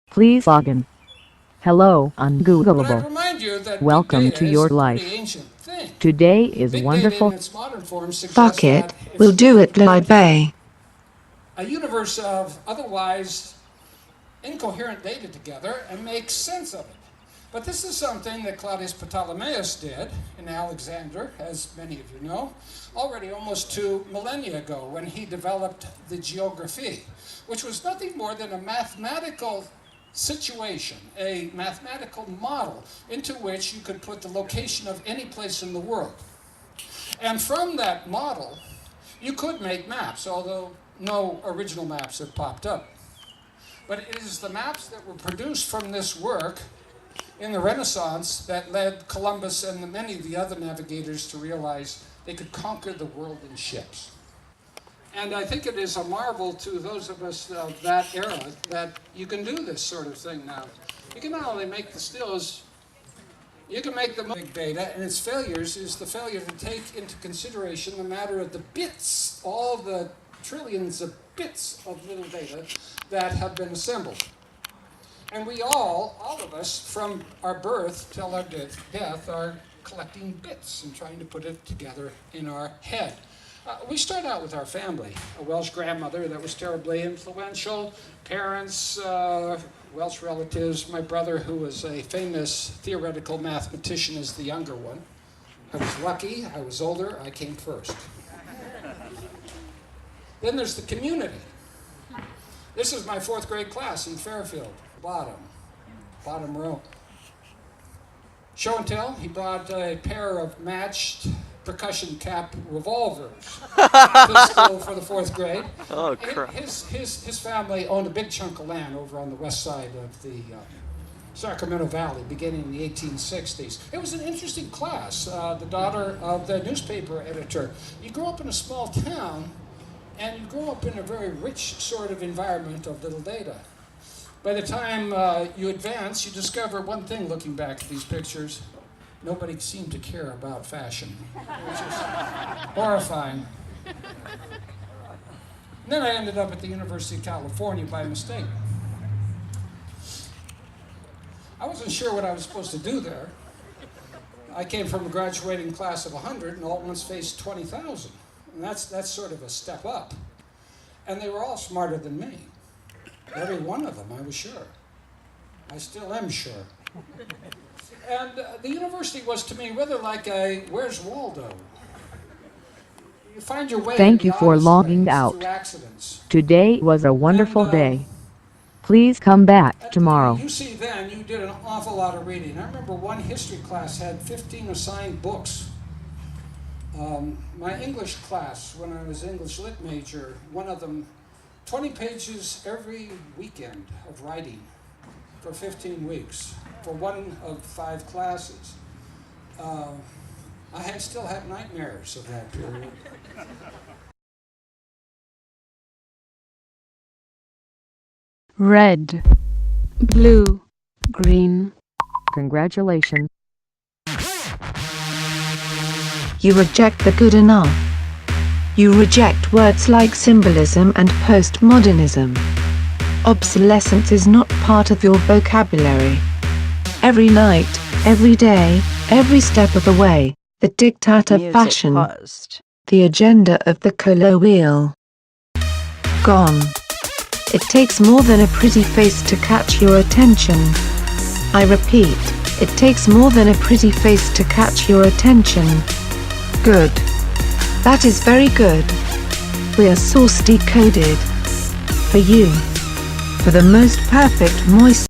Please log in. Hello, But I'd ungoogleable. remind you that Welcome big to data your is a life. pretty ancient thing. Today is Big data in wonderful. its modern form Fuck suggests it, that it's we'll do it, able to Bay. a universe of otherwise incoherent data together and make sense of it. But this is something that Claudius Ptolemaeus did in Alexander, as many of you know, already almost 2 millennia ago when he developed the geography, which was nothing more than a mathematical situation, a mathematical model into which you could put the location of any place in the world. And from that model, you could make maps, although no original maps have popped up. But it is the maps that were produced from this work in the Renaissance that led Columbus and many of the other navigators to realize they could conquer the world in ships. And I think it is a marvel to those of us of that era that you can do this sort of thing now. You can not only make the stills, you can make the big data, and its failures is the failure to take into consideration the matter of the bits, all the trillions of bits of little data that have been assembled. And we all of us, from our birth till our death, are collecting bits and trying to put it together in our head. We start out with our family, a Welsh grandmother that was terribly influential, parents, Welsh relatives, my brother who was a famous theoretical mathematician is the younger one. I was lucky, I was older, I came first. Then there's the community. This is my 4th grade class in Fairfield, bottom row. Show and tell, he brought a pair of matched percussion cap revolvers to school for the 4th grade. Oh, crap. His family owned a big chunk of land over on the west side of the Sacramento Valley, beginning in the 1860s. It was an interesting class. The daughter of the newspaper editor. You grow up in a small town, and you grow up in a very rich sort of environment of little data. By the time you advance, you discover one thing looking back at these pictures. Nobody seemed to care about fashion, which is horrifying. And then I ended up at the University of California by mistake. I wasn't sure what I was supposed to do there. I came from a graduating class of 100 and all at once faced 20,000. And that's sort of a step up. And they were all smarter than me. Every one of them, I was sure. I still am sure. And the university was to me rather like a Where's Waldo? You find your way. Thank you for logging out. Today was a wonderful day. Please come back tomorrow. You see then, you did an awful lot of reading. I remember one history class had 15 assigned books. My English class, when I was English Lit major, one of them, 20 pages every weekend of writing for 15 weeks for one of 5 classes. I still have nightmares of that period. Red, blue, green. Congratulations. You reject the good enough. You reject words like symbolism and postmodernism. Obsolescence is not part of your vocabulary. Every night, every day, every step of the way, the diktat of fashion, the agenda of the color wheel. Gone. It takes more than a pretty face to catch your attention. I repeat, it takes more than a pretty face to catch your attention. Good. That is very good. We are source decoded. For you. For the most perfect moist